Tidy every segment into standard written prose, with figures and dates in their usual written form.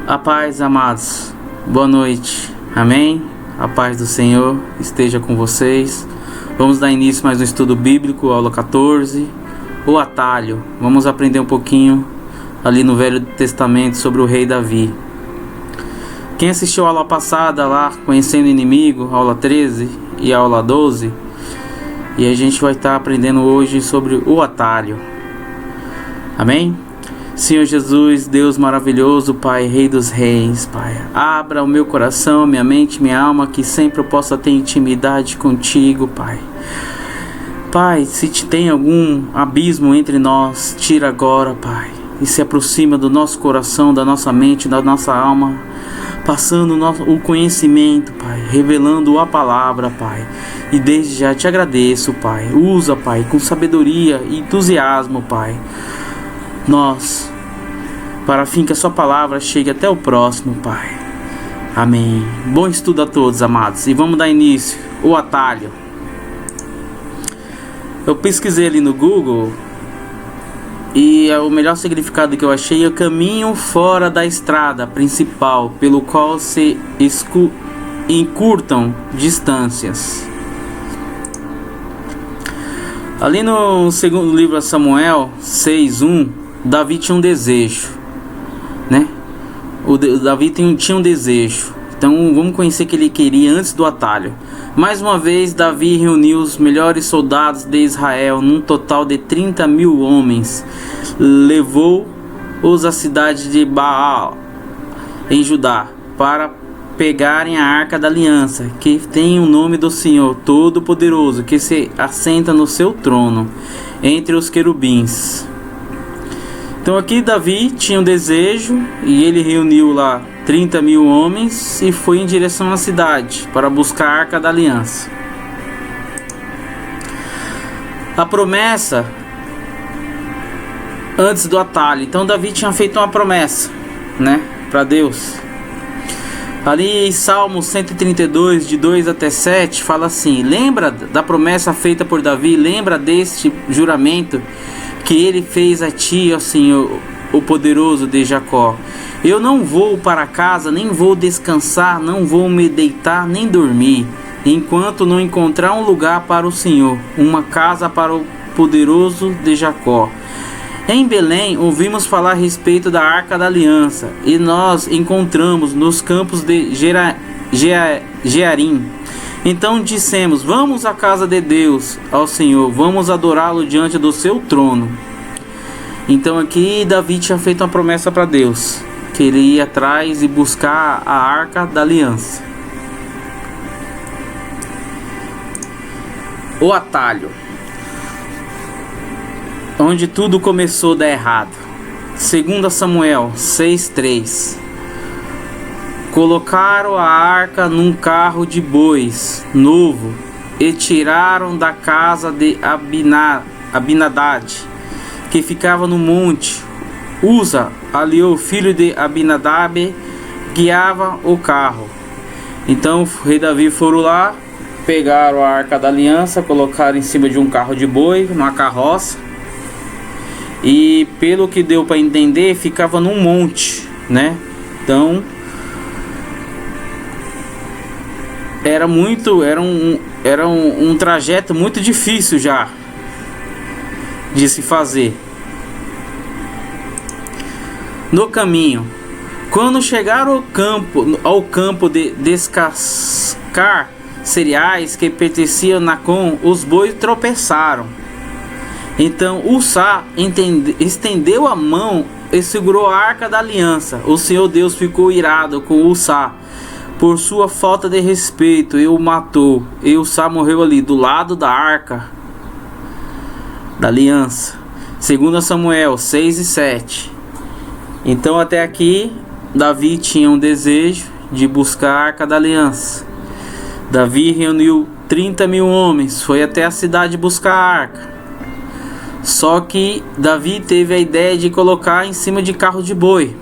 A paz, amados. Boa noite. Amém? A paz do Senhor esteja com vocês. Vamos dar início mais um estudo bíblico, aula 14. O atalho. Vamos aprender um pouquinho ali no Velho Testamento sobre o rei Davi. Quem assistiu a aula passada lá, Conhecendo o Inimigo, aula 13 e aula 12, e a gente vai estar aprendendo hoje sobre o atalho. Amém? Senhor Jesus, Deus maravilhoso, Pai, Rei dos Reis, Pai, abra o meu coração, minha mente, minha alma, que sempre eu possa ter intimidade contigo, Pai. Pai, se tem algum abismo entre nós, tira agora, Pai, e se aproxima do nosso coração, da nossa mente, da nossa alma, passando o conhecimento, Pai, revelando a palavra, Pai. E desde já te agradeço, Pai. Usa, Pai, com sabedoria e entusiasmo, Pai, nós, para fim que a sua palavra chegue até o próximo, Pai. Amém. Bom estudo a todos, amados. E vamos dar início. O atalho. Eu pesquisei ali no Google e o melhor significado que eu achei é o caminho fora da estrada principal, pelo qual se encurtam distâncias. Ali no segundo livro de Samuel 6:1, Davi tinha um desejo, né? Davi tinha um desejo. Então vamos conhecer o que ele queria antes do atalho. Mais uma vez, Davi reuniu os melhores soldados de Israel, num total de 30.000 homens. Levou-os à cidade de Baal, em Judá, para pegarem a Arca da Aliança, que tem o nome do Senhor Todo-Poderoso, que se assenta no seu trono, entre os querubins. Então aqui Davi tinha um desejo e ele reuniu lá 30.000 homens e foi em direção à cidade para buscar a Arca da Aliança. A promessa antes do atalho. Então Davi tinha feito uma promessa, né, para Deus. Ali em Salmo 132, de 2 até 7, fala assim: lembra da promessa feita por Davi, lembra deste juramento que ele fez a ti, ó Senhor, o poderoso de Jacó. Eu não vou para casa, nem vou descansar, não vou me deitar, nem dormir, enquanto não encontrar um lugar para o Senhor, uma casa para o poderoso de Jacó. Em Belém, ouvimos falar a respeito da Arca da Aliança, e nós encontramos nos campos de Jearim. Então dissemos: vamos à casa de Deus, ao Senhor, vamos adorá-lo diante do seu trono. Então aqui Davi tinha feito uma promessa para Deus, que ele ia atrás e buscar a Arca da Aliança. O atalho, onde tudo começou a dar errado. 2 Samuel 6:3. Colocaram a arca num carro de bois novo e tiraram da casa de Abinadad, que ficava no monte. Uza, ali o filho de Abinadab, guiava o carro. Então o rei Davi foram lá, pegaram a Arca da Aliança, colocaram em cima de um carro de boi, numa carroça. E pelo que deu para entender, ficava num monte, né? Então era um trajeto muito difícil já de se fazer. No caminho, quando chegaram ao campo de descascar cereais que pertenciam a Nacon, os bois tropeçaram. Então Ussá estendeu a mão e segurou a Arca da Aliança. O Senhor Deus ficou irado com Ussá por sua falta de respeito e o matou. E Ussá morreu ali do lado da Arca da Aliança. 2 Samuel 6:7. Então até aqui Davi tinha um desejo de buscar a Arca da Aliança. Davi reuniu 30.000 homens, foi até a cidade buscar a arca. Só que Davi teve a ideia de colocar em cima de carro de boi.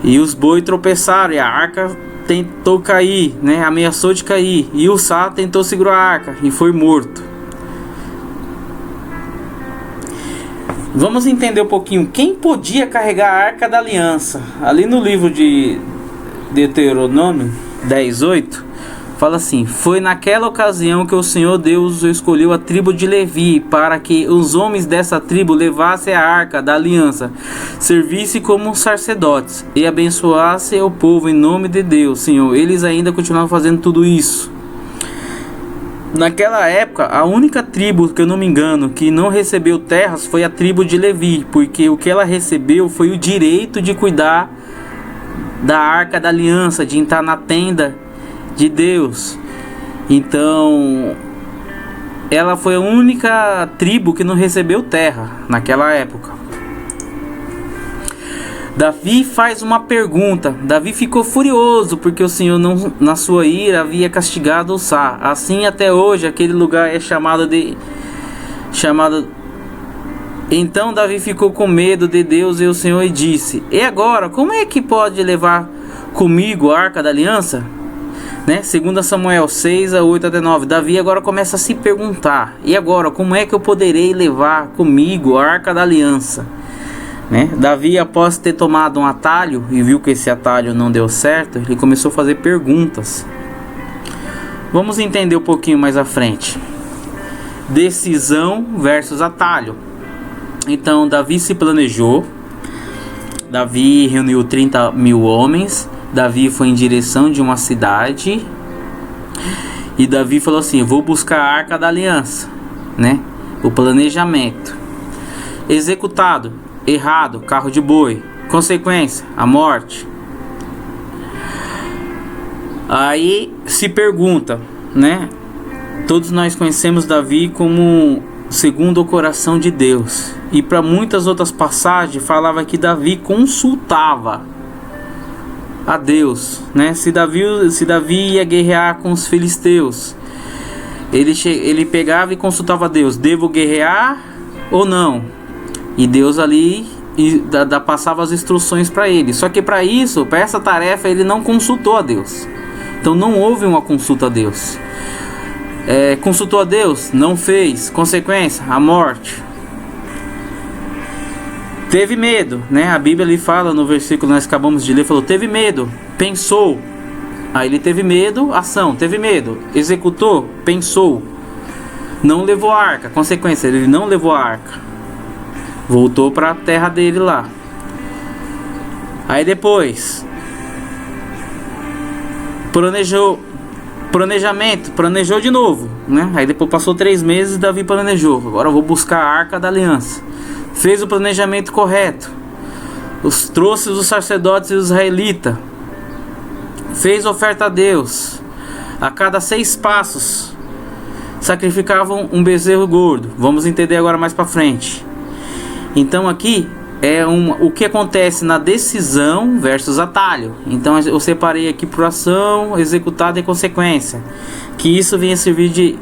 E os bois tropeçaram e a arca tentou cair, né? Ameaçou de cair. E Ussá tentou segurar a arca e foi morto. Vamos entender um pouquinho quem podia carregar a Arca da Aliança. Ali no livro de Deuteronômio 10:8 fala assim: foi naquela ocasião que o Senhor Deus escolheu a tribo de Levi, para que os homens dessa tribo levassem a Arca da Aliança, servissem como sacerdotes e abençoassem o povo em nome de Deus. Senhor, eles ainda continuavam fazendo tudo isso. Naquela época, a única tribo, que eu não me engano, que não recebeu terras foi a tribo de Levi, porque o que ela recebeu foi o direito de cuidar da Arca da Aliança, de entrar na tenda de Deus. Então, ela foi a única tribo que não recebeu terra naquela época. Davi faz uma pergunta. Davi ficou furioso porque o Senhor, não, na sua ira, havia castigado Uzá. Assim até hoje aquele lugar é chamado. Então Davi ficou com medo de Deus e o Senhor e disse: e agora, como é que pode levar comigo a Arca da Aliança? Né? 2 Samuel 6:8-9. Davi agora começa a se perguntar: e agora, como é que eu poderei levar comigo a Arca da Aliança? Né? Davi, após ter tomado um atalho e viu que esse atalho não deu certo, ele começou a fazer perguntas. Vamos entender um pouquinho mais à frente. Decisão versus atalho. Então Davi se planejou. Davi reuniu 30.000 homens. Davi foi em direção de uma cidade. E Davi falou assim: vou buscar a Arca da Aliança, né? O planejamento. Executado: errado, carro de boi. Consequência: a morte. Aí se pergunta, né? Todos nós conhecemos Davi como segundo o coração de Deus. E para muitas outras passagens falava que Davi consultava a Deus, né? Se Davi ia guerrear com os filisteus, ele pegava e consultava a Deus: devo guerrear ou não? E Deus ali passava as instruções para ele. Só que para isso, para essa tarefa, ele não consultou a Deus. Então não houve uma consulta a Deus. Consultou a Deus? Não fez. Consequência: a morte. Teve medo, né? A Bíblia ali fala no versículo que nós acabamos de ler, falou: teve medo, pensou. Aí ele teve medo, ação, teve medo, executou, pensou. Não levou a arca. Consequência: ele não levou a arca. Voltou para a terra dele lá. Aí depois planejou de novo, né? Aí depois passou 3 meses e Davi planejou: agora eu vou buscar a Arca da Aliança. Fez o planejamento correto. Trouxe os sacerdotes e os israelitas. Fez oferta a Deus. A cada 6 passos sacrificavam um bezerro gordo. Vamos entender agora mais para frente. Então aqui o que acontece na decisão versus atalho. Então eu separei aqui por ação, executada e consequência. Que isso venha servir de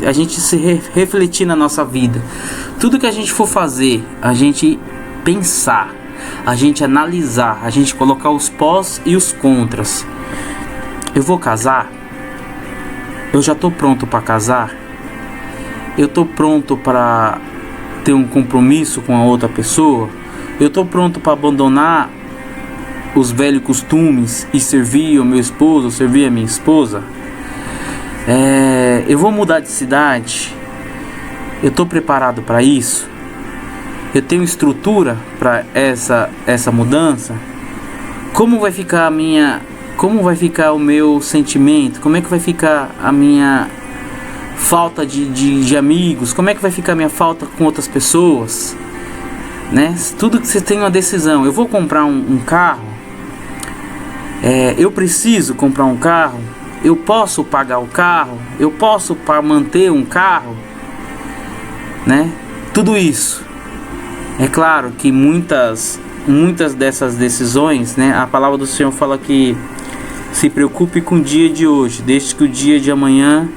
a gente se refletir na nossa vida. Tudo que a gente for fazer, a gente pensar, a gente analisar, a gente colocar os pós e os contras. Eu vou casar? Eu já estou pronto para casar? Eu estou pronto para ter um compromisso com a outra pessoa? Eu estou pronto para abandonar os velhos costumes e servir o meu esposo, servir a minha esposa? Eu vou mudar de cidade? Eu estou preparado para isso? Eu tenho estrutura para essa mudança? Como vai ficar o meu sentimento? Como é que vai ficar a minha falta de amigos? Como é que vai ficar a minha falta com outras pessoas? Né? Tudo que você tem uma decisão. Eu vou comprar um carro? Eu preciso comprar um carro? Eu posso pagar o carro? Eu posso manter um carro? Né? Tudo isso. É claro que muitas dessas decisões, né? A palavra do Senhor fala que se preocupe com o dia de hoje, desde que o dia de amanhã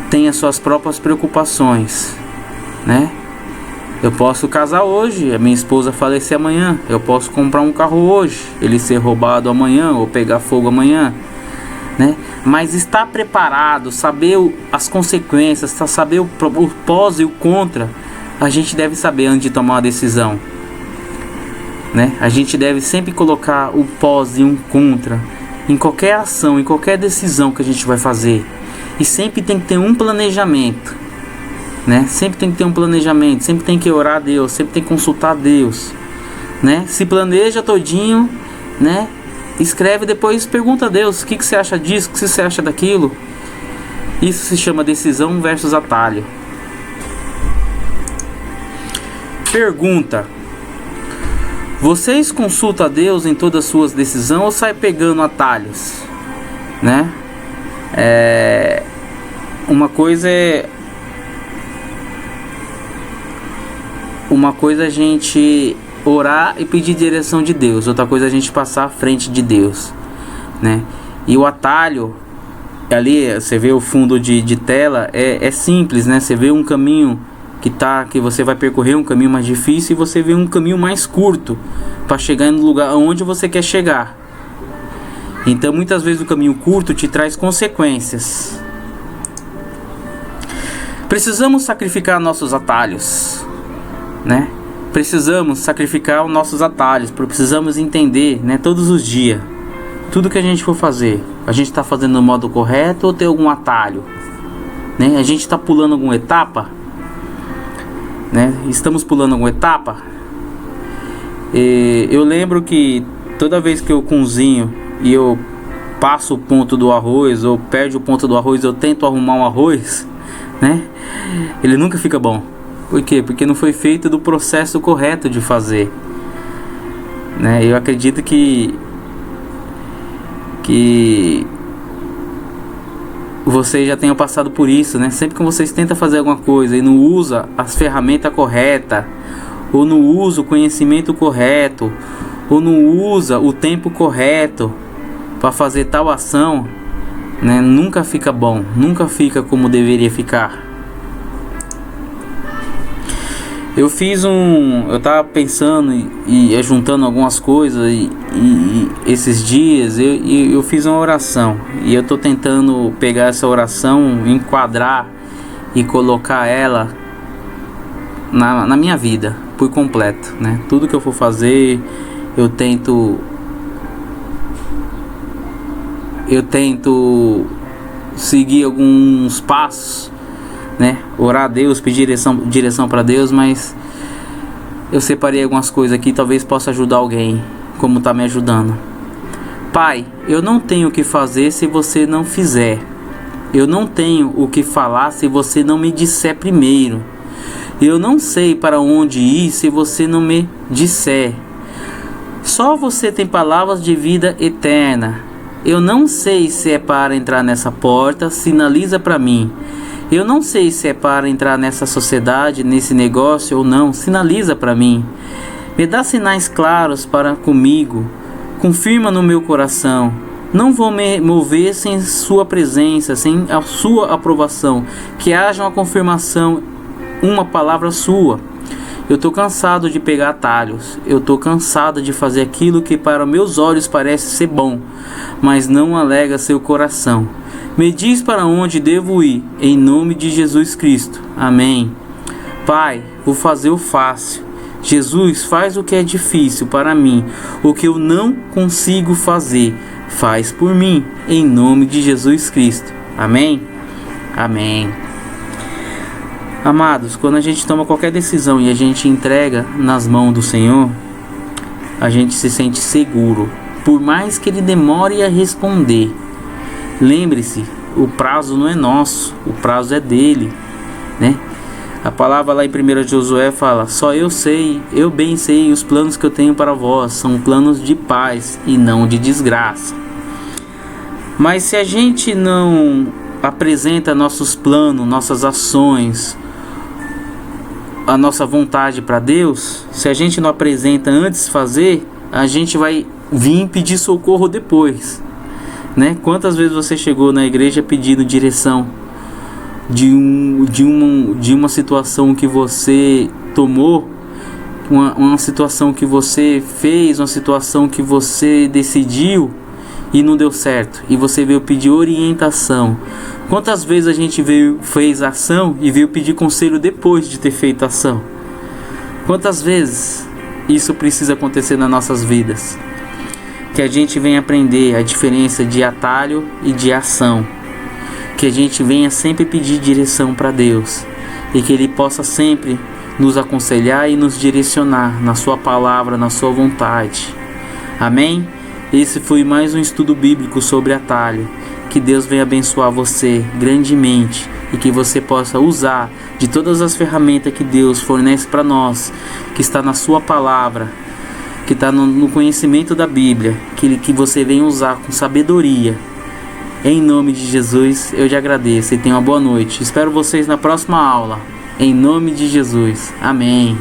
tenha suas próprias preocupações, né? Eu posso casar hoje, a minha esposa falecer amanhã. Eu posso comprar um carro hoje, ele ser roubado amanhã ou pegar fogo amanhã, né? Mas estar preparado, saber as consequências, saber o pós e o contra, a gente deve saber antes de tomar uma decisão, né? A gente deve sempre colocar o pós e um contra em qualquer ação, em qualquer decisão que a gente vai fazer. E sempre tem que ter um planejamento, né? Sempre tem que ter um planejamento, sempre tem que orar a Deus, sempre tem que consultar a Deus, né? Se planeja todinho, né? Escreve, depois pergunta a Deus: o que você acha disso, o que você acha daquilo? Isso se chama decisão versus atalho. Pergunta: vocês consultam a Deus em todas as suas decisões ou sai pegando atalhos, né? Uma coisa é a gente orar e pedir direção de Deus, outra coisa é a gente passar à frente de Deus, né? E o atalho, ali você vê o fundo de tela, é simples, né? Você vê um caminho que você vai percorrer, um caminho mais difícil, e você vê um caminho mais curto para chegar no lugar onde você quer chegar. Então muitas vezes o caminho curto te traz consequências. Precisamos sacrificar nossos atalhos, né? Precisamos sacrificar os nossos atalhos, porque precisamos entender, né, todos os dias, tudo que a gente for fazer, a gente está fazendo no modo correto ou tem algum atalho, né? A gente está pulando alguma etapa, né? Estamos pulando alguma etapa. Eu lembro que toda vez que eu cozinho e eu passo o ponto do arroz ou perde o ponto do arroz, eu tento arrumar um arroz, né? Ele nunca fica bom. Por quê? Porque não foi feito do processo correto de fazer, né? Eu acredito que vocês já tenham passado por isso, né? Sempre que vocês tentam fazer alguma coisa e não usa as ferramentas corretas, ou não usa o conhecimento correto, ou não usa o tempo correto para fazer tal ação, né? Nunca fica bom, nunca fica como deveria ficar. Eu tava pensando e juntando algumas coisas e esses dias eu fiz uma oração e eu tô tentando pegar essa oração, enquadrar e colocar ela na minha vida por completo, né? Tudo que eu for fazer, eu tento seguir alguns passos, né? Orar a Deus, pedir direção para Deus, mas eu separei algumas coisas aqui, talvez possa ajudar alguém, como está me ajudando. Pai, eu não tenho o que fazer se você não fizer. Eu não tenho o que falar se você não me disser primeiro. Eu não sei para onde ir se você não me disser. Só você tem palavras de vida eterna. Eu não sei se é para entrar nessa porta, sinaliza para mim. Eu não sei se é para entrar nessa sociedade, nesse negócio ou não, sinaliza para mim. Me dá sinais claros para comigo. Confirma no meu coração. Não vou me mover sem sua presença, sem a sua aprovação. Que haja uma confirmação, uma palavra sua. Eu estou cansado de pegar atalhos. Eu estou cansado de fazer aquilo que para meus olhos parece ser bom, mas não alega seu coração. Me diz para onde devo ir, em nome de Jesus Cristo. Amém. Pai, vou fazer o fácil. Jesus, faz o que é difícil para mim. O que eu não consigo fazer, faz por mim, em nome de Jesus Cristo. Amém? Amém. Amados, quando a gente toma qualquer decisão e a gente entrega nas mãos do Senhor, a gente se sente seguro, por mais que Ele demore a responder. Lembre-se, o prazo não é nosso, o prazo é dele, né? A palavra lá em 1 Josué fala: só eu bem sei os planos que eu tenho para vós, são planos de paz e não de desgraça. Mas se a gente não apresenta nossos planos, nossas ações, a nossa vontade para Deus, se a gente não apresenta antes de fazer, a gente vai vir pedir socorro depois, né? Quantas vezes você chegou na igreja pedindo direção de uma situação que você tomou, uma situação que você fez, uma situação que você decidiu e não deu certo, e você veio pedir orientação Quantas vezes a gente fez ação e veio pedir conselho depois de ter feito a ação? Quantas vezes isso precisa acontecer nas nossas vidas? Que a gente venha aprender a diferença de atalho e de ação. Que a gente venha sempre pedir direção para Deus. E que Ele possa sempre nos aconselhar e nos direcionar na Sua palavra, na Sua vontade. Amém? Esse foi mais um estudo bíblico sobre atalho. Que Deus venha abençoar você grandemente e que você possa usar de todas as ferramentas que Deus fornece para nós, que está na Sua palavra, que está no conhecimento da Bíblia, que você venha usar com sabedoria. Em nome de Jesus, eu te agradeço e tenha uma boa noite. Espero vocês na próxima aula. Em nome de Jesus. Amém.